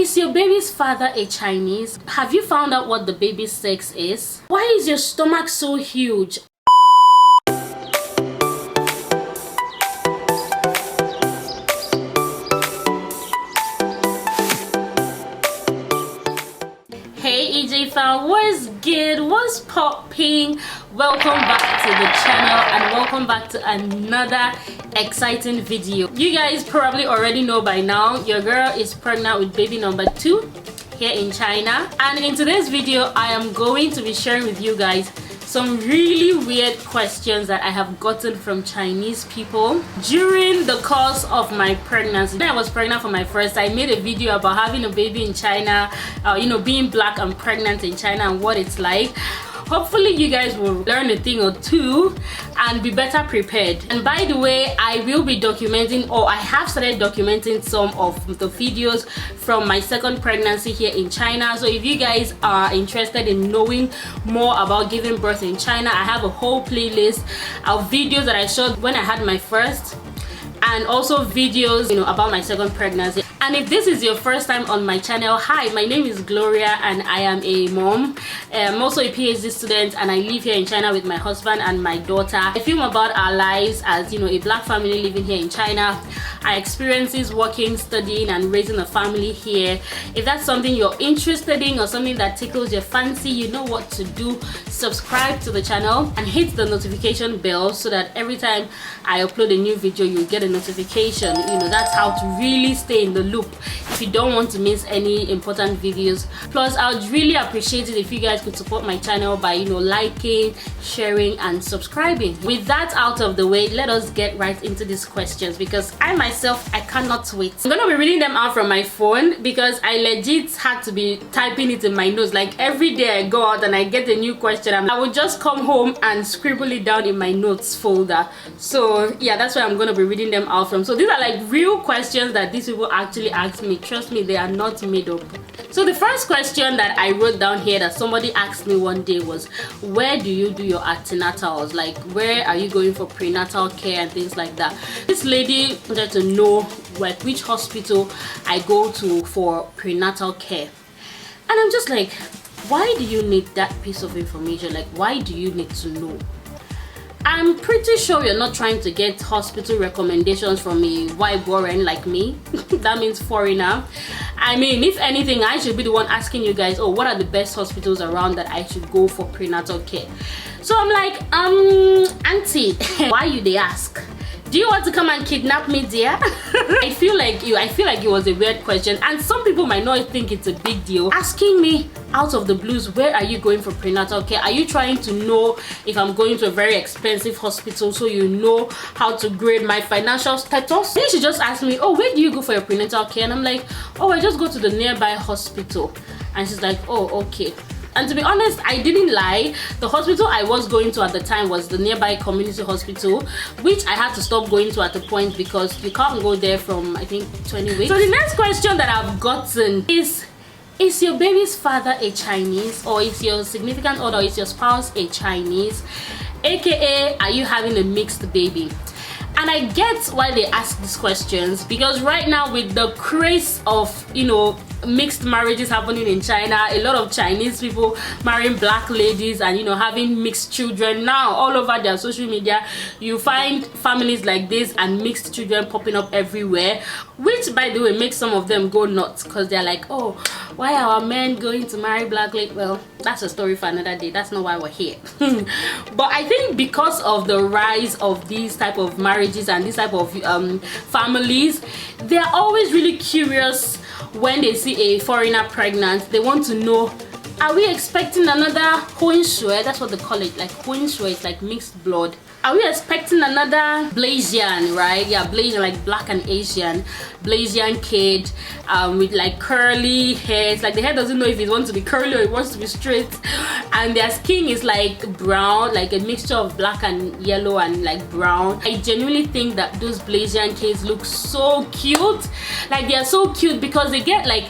Is your baby's father a Chinese? Have you found out what the baby's sex is? Why is your stomach so huge? Hey EJ fam, what's good? What's popping? Welcome back to the channel and welcome back to another exciting video. You guys probably already know by now, your girl is pregnant with baby number 2 here in China, and in today's video I am going to be sharing with you guys some really weird questions that I have gotten from Chinese people during the course of my pregnancy. When I was pregnant for my first, I made a video about having a baby in China, being black and pregnant in China and what it's like. Hopefully you guys will learn a thing or two and be better prepared. And by the way, I will be documenting, or I have started documenting, some of the videos from my second pregnancy here in China. So if you guys are interested in knowing more about giving birth in China, I have a whole playlist of videos that I shot when I had my first, and also videos about my second pregnancy. And if this is your first time on my channel, hi, my name is Gloria and I am a mom. I'm also a PhD student and I live here in China with my husband and my daughter. I film about our lives as a black family living here in China, our experiences working, studying and raising a family here. If that's something you're interested in or something that tickles your fancy, you know what to do. Subscribe to the channel and hit the notification bell so that every time I upload a new video you get a notification. That's how to really stay in the loop if you don't want to miss any important videos. Plus, I would really appreciate it if you guys could support my channel by liking, sharing and subscribing. With that out of the way, let us get right into these questions, because I myself, I cannot wait. I'm gonna be reading them out from my phone because I legit had to be typing it in my notes. Like every day I go out and I get a new question, I would just come home and scribble it down in my notes folder. So yeah, that's why I'm gonna be reading them out from. So these are like real questions that these people actually asked me. Trust me, they are not made up. So the first question that I wrote down here that somebody asked me one day was, where do you do your antenatals? Like, where are you going for prenatal care and things like that? This lady wanted to know which hospital I go to for prenatal care. And I'm just like, why do you need that piece of information? Like, why do you need to know? I'm pretty sure you're not trying to get hospital recommendations from a white Warren like me. That means foreigner. I mean, if anything, I should be the one asking you guys, oh, what are the best hospitals around that I should go for prenatal care? So I'm like, auntie, why you they ask? Do you want to come and kidnap me, dear? I feel like it was a weird question, and some people might not think it's a big deal. Asking me out of the blues, where are you going for prenatal care? Are you trying to know if I'm going to a very expensive hospital so you know how to grade my financial status? Then she just asked me, oh, where do you go for your prenatal care? And I'm like, oh, I just go to the nearby hospital. And she's like, oh, okay. And to be honest, I didn't lie. The hospital I was going to at the time was the nearby community hospital, which I had to stop going to at the point because you can't go there from, I think, 20 weeks. So the next question that I've gotten is your baby's father a Chinese? Or is your significant other, or is your spouse a Chinese? AKA, are you having a mixed baby? And I get why they ask these questions, because right now with the craze of mixed marriages happening in China, a lot of Chinese people marrying black ladies and having mixed children. Now all over their social media you find families like this and mixed children popping up everywhere, which by the way makes some of them go nuts, because they're like, oh, why are our men going to marry black ladies? Well, that's a story for another day. That's not why we're here. But I think because of the rise of these type of marriages and this type of families, they're always really curious when they see a foreigner pregnant. They want to know, are we expecting another Hunshui? That's what they call it, like Hunshui, it's like mixed blood. Are we expecting another Blasian, right? Yeah, Blasian, like black and Asian Blasian kid with like curly hair. It's like the hair doesn't know if it wants to be curly or it wants to be straight, and their skin is like brown, like a mixture of black and yellow and like brown. I genuinely think that those Blasian kids look so cute. Like, they are so cute because they get like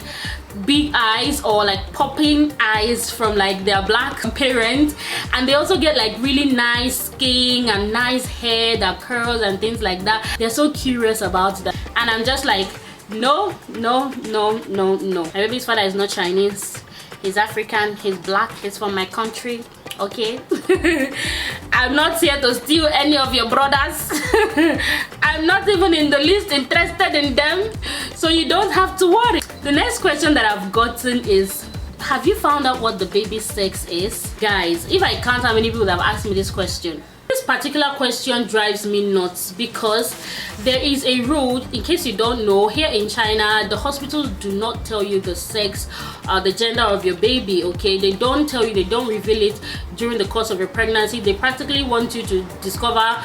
big eyes or like popping eyes from like their black parents, and they also get like really nice skin and nice hair that curls and things like that. They're so curious about that, and I'm just like, No, no, no, no, no. My baby's father is not Chinese. He's African, he's black, he's from my country. Okay. I'm not here to steal any of your brothers. I'm not even in the least interested in them, so you don't have to worry. The next question that I've gotten is, have you found out what the baby's sex is? Guys, if I count how many people have asked me this question, this particular question drives me nuts, because there is a rule, in case you don't know, here in China, the hospitals do not tell you the sex, the gender of your baby, okay? They don't tell you, they don't reveal it during the course of your pregnancy. They practically want you to discover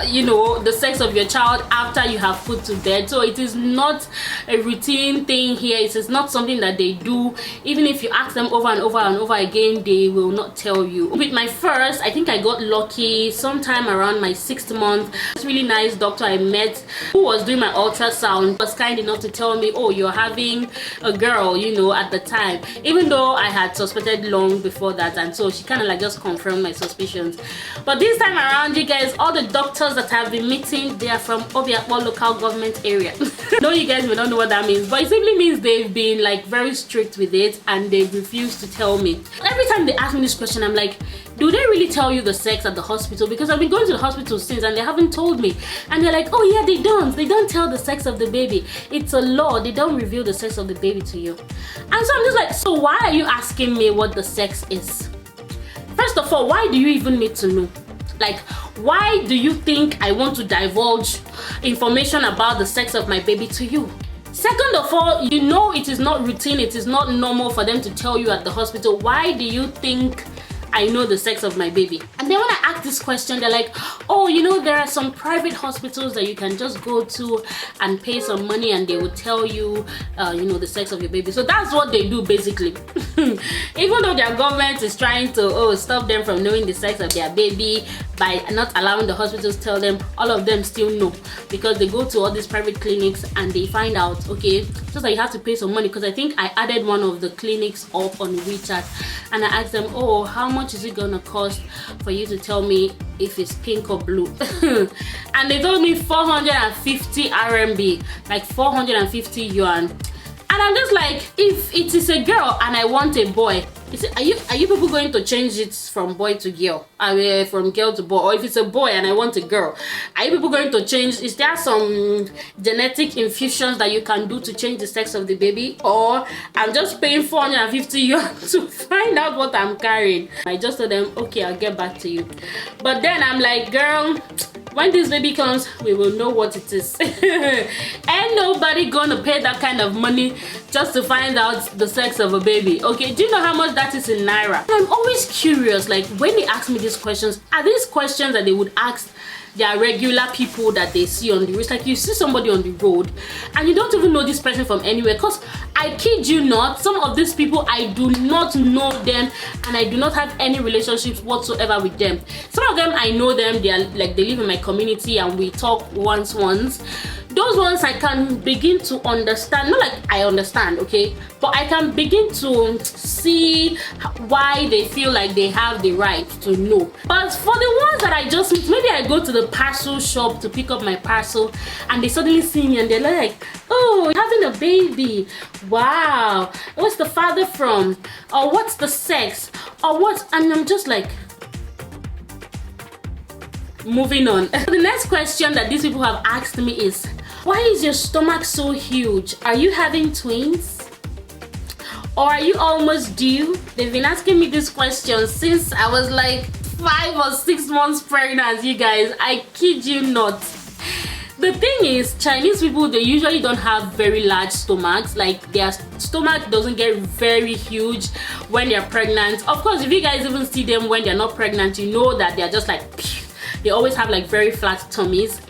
you know, the sex of your child after you have put to bed. So it is not a routine thing here. It is not something that they do. Even if you ask them over and over and over again, they will not tell you. With my first, I think I got lucky sometime around my 6th month. This really nice doctor I met who was doing my ultrasound was kind enough to tell me, oh, you're having a girl, you know, at the time, even though I had suspected long before that. And so she kind of like just confirmed my suspicions. But this time around, you guys, all the doctors that I've been meeting, they are from Obiakpo local government area. No, you guys may not know what that means, but it simply means they've been like very strict with it and they refuse to tell me. Every time they ask me this question, I'm like, do they really tell you the sex at the hospital? Because I've been going to the hospital since and they haven't told me. And they're like, oh yeah, they don't tell the sex of the baby. It's a law, they don't reveal the sex of the baby to you. And so I'm just like, so why are you asking me what the sex is? First of all, why do you even need to know? Like, why do you think I want to divulge information about the sex of my baby to you? Second of all, you know it is not routine, it is not normal for them to tell you at the hospital. Why do you think I know the sex of my baby? And then when I ask this question, they're like, oh, you know, there are some private hospitals that you can just go to and pay some money and they will tell you, you know, the sex of your baby. So that's what they do basically. Even though their government is trying to stop them from knowing the sex of their baby by not allowing the hospitals to tell them, all of them still know, because they go to all these private clinics and they find out, okay, just that you have to pay some money. Because I think I added one of the clinics up on WeChat and I asked them, oh, how much is it gonna cost for you to tell me if it's pink or blue? And they told me 450 RMB, like 450 yuan. And I'm just like, if it is a girl and I want a boy, are you people going to change it from boy to girl? I mean, from girl to boy? Or if it's a boy and I want a girl, are you people going to change? Is there some genetic infusions that you can do to change the sex of the baby? Or I'm just paying 450 yuan to find out what I'm carrying? I just told them, okay, I'll get back to you. But then I'm like, girl, when this baby comes, we will know what it is. Ain't nobody gonna pay that kind of money just to find out the sex of a baby. Okay, do you know how much that is in naira? I'm always curious, like when they ask me these questions, are these questions that they would ask their regular people that they see on the road? It's like you see somebody on the road and you don't even know this person from anywhere. Because I kid you not, some of these people, I do not know them and I do not have any relationships whatsoever with them. Some of them I know them, they are like, they live in my community and we talk once. Those ones I can begin to understand, not like I understand, okay, but I can begin to see why they feel like they have the right to know. But for the ones that I just meet, maybe I go to the parcel shop to pick up my parcel and they suddenly see me and they're like, oh, you're having a baby, wow, what's the father from, or what's the sex, or what? And I'm just like, moving on. The next question that these people have asked me is, why is your stomach so huge? Are you having twins? Or are you almost due? They've been asking me this question since I was like 5 or 6 months pregnant, you guys. I kid you not. The thing is, Chinese people, they usually don't have very large stomachs. Like their stomach doesn't get very huge when they're pregnant. Of course, if you guys even see them when they're not pregnant, you know that they're just like, they always have like very flat tummies.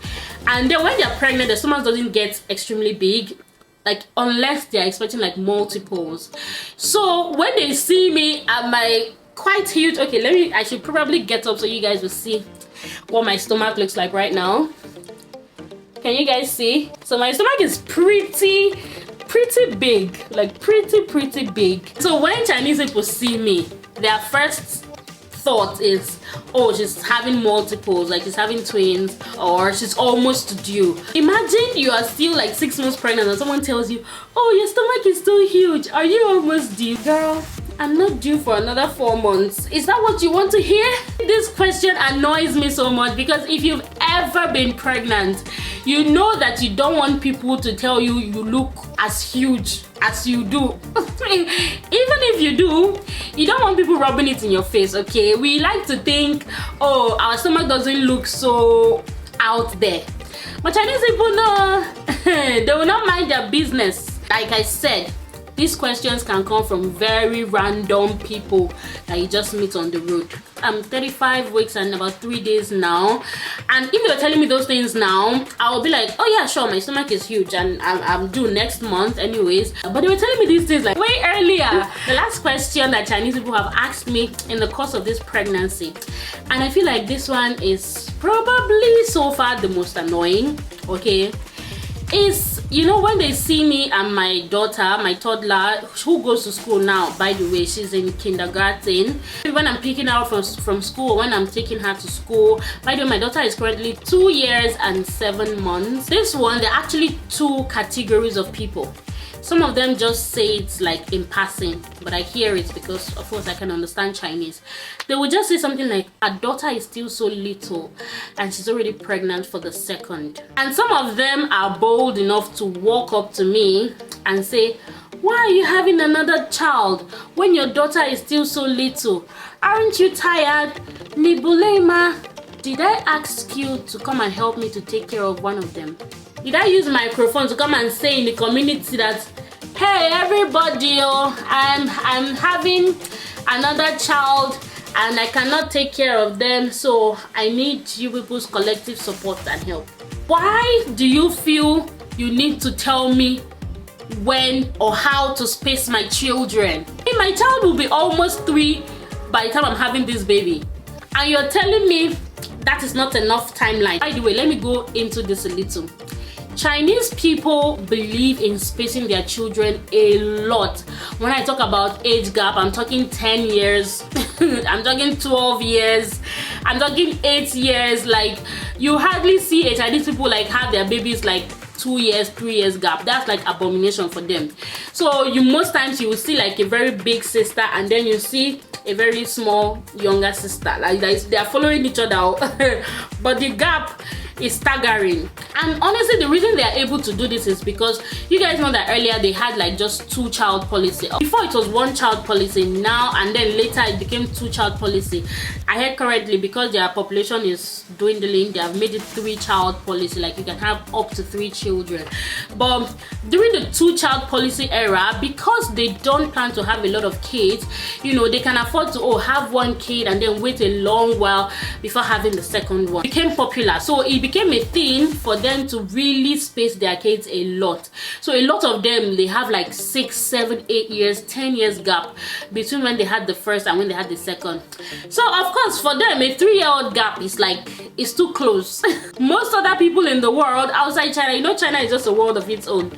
And then when they're pregnant, the stomach doesn't get extremely big, like unless they're expecting like multiples. So when they see me at my quite huge, okay, I should probably get up so you guys will see what my stomach looks like right now. Can you guys see? So my stomach is pretty big, like pretty big. So when Chinese people see me, their first thought is, oh, she's having multiples, like she's having twins, or she's almost due. Imagine you are still like 6 months pregnant and someone tells you, oh, your stomach is still huge, are you almost due? Girl, I'm not due for another 4 months. Is that what you want to hear? This question annoys me so much, because if you've ever been pregnant, you know that you don't want people to tell you you look as huge as you do. Even if you do, you don't want people rubbing it in your face, okay? We like to think, oh, our stomach doesn't look so out there. But Chinese people know, they will not mind their business. Like I said, these questions can come from very random people that you just meet on the road. I'm 35 weeks and about 3 days now, and if they were telling me those things now, I would be like, oh yeah, sure, my stomach is huge and I'm due next month anyways. But they were telling me these things like way earlier. The last question that Chinese people have asked me in the course of this pregnancy, and I feel like this one is probably so far the most annoying, okay, is, you know, when they see me and my daughter, my toddler, who goes to school now, by the way, she's in kindergarten, when I'm picking her up from school, when I'm taking her to school, by the way, my daughter is currently 2 years and 7 months. This one, there are actually 2 categories of people. Some of them just say it's like in passing, but I hear it because of course I can understand Chinese. They will just say something like, our daughter is still so little and she's already pregnant for the second. And some of them are bold enough to walk up to me and say, why are you having another child when your daughter is still so little? Aren't you tired? Nibulema, did I ask you to come and help me to take care of one of them? Did I use microphone to come and say in the community that, hey everybody, oh, I'm having another child and I cannot take care of them, so I need you people's collective support and help? Why do you feel you need to tell me when or how to space my children? My child will be almost 3 by the time I'm having this baby, and you're telling me that is not enough timeline. By the way, let me go into this a little. Chinese people believe in spacing their children a lot. When I talk about age gap, I'm talking 10 years, I'm talking 12 years, I'm talking 8 years. Like, you hardly see a Chinese people like have their babies like 2 years, 3 years gap. That's like abomination for them. So most times you will see like a very big sister and then you see a very small younger sister. Like they are following each other out. But the gap is staggering. And honestly, the reason they are able to do this is because you guys know that earlier they had like just 2-child policy. Before it was 1-child policy, now and then later it became 2-child policy. I heard correctly, because their population is dwindling, they have made it 3-child policy, like you can have up to 3 children. But during the 2-child policy era, because they don't plan to have a lot of kids, you know, they can afford to have 1 kid and then wait a long while before having the second one. It became popular, so it became a thing for them to really space their kids a lot. So a lot of them, they have like 6, 7, 8 years, 10 years gap between when they had the first and when they had the second. So of course for them, a 3-year-old gap is like, it's too close. Most other people in the world outside China, you know, China is just a world of its own.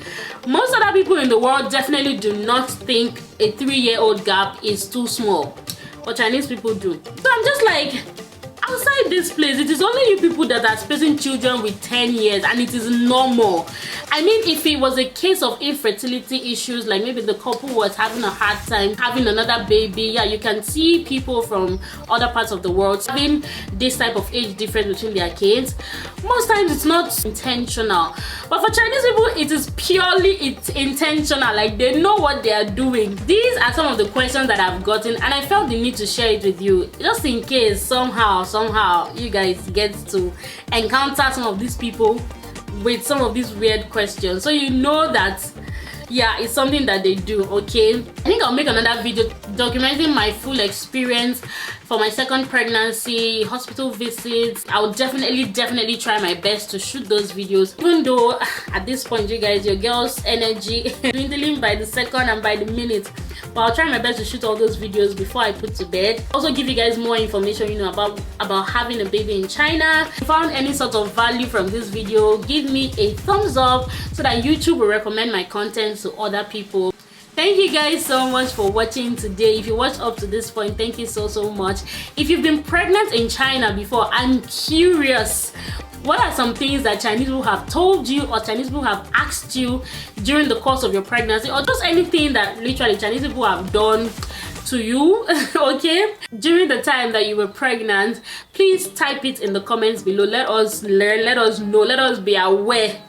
Most other people in the world definitely do not think a 3-year-old gap is too small, but Chinese people do. So I'm just like, outside this place, it is only you people that are spacing children with 10 years and it is normal. I mean, if it was a case of infertility issues, like maybe the couple was having a hard time having another baby, yeah, you can see people from other parts of the world having this type of age difference between their kids. Most times it's not intentional, but for Chinese people it is purely intentional. Like, they know what they are doing. These are some of the questions that I've gotten, and I felt the need to share it with you, just in case somehow you guys get to encounter some of these people with some of these weird questions, so you know that yeah, it's something that they do. Okay, I think I'll make another video documenting my full experience for my second pregnancy, hospital visits. I will definitely try my best to shoot those videos, even though at this point, you guys, your girl's energy dwindling by the second and by the minute. But I'll try my best to shoot all those videos before I put to bed. Also give you guys more information, you know, about having a baby in China. If you found any sort of value from this video, give me a thumbs up so that YouTube will recommend my content to other people. Thank Thank you guys so much for watching today. If you watched up to this point, thank you so much. If you've been pregnant in China before, I'm curious, what are some things that Chinese people have told you or Chinese people have asked you during the course of your pregnancy, or just anything that literally Chinese people have done to you, okay, during the time that you were pregnant? Please type it in the comments below. Let us learn, let us know, let us be aware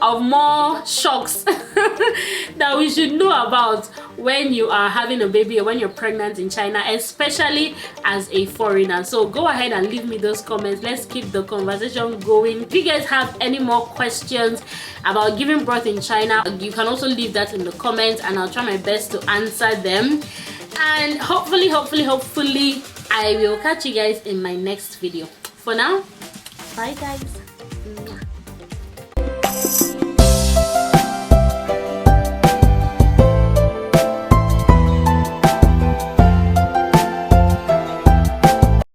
of more shocks that we should know about when you are having a baby or when you're pregnant in China, especially as a foreigner. So go ahead and leave me those comments. Let's keep the conversation going. If you guys have any more questions about giving birth in China, you can also leave that in the comments and I'll try my best to answer them. And hopefully I will catch you guys in my next video. For now, bye guys.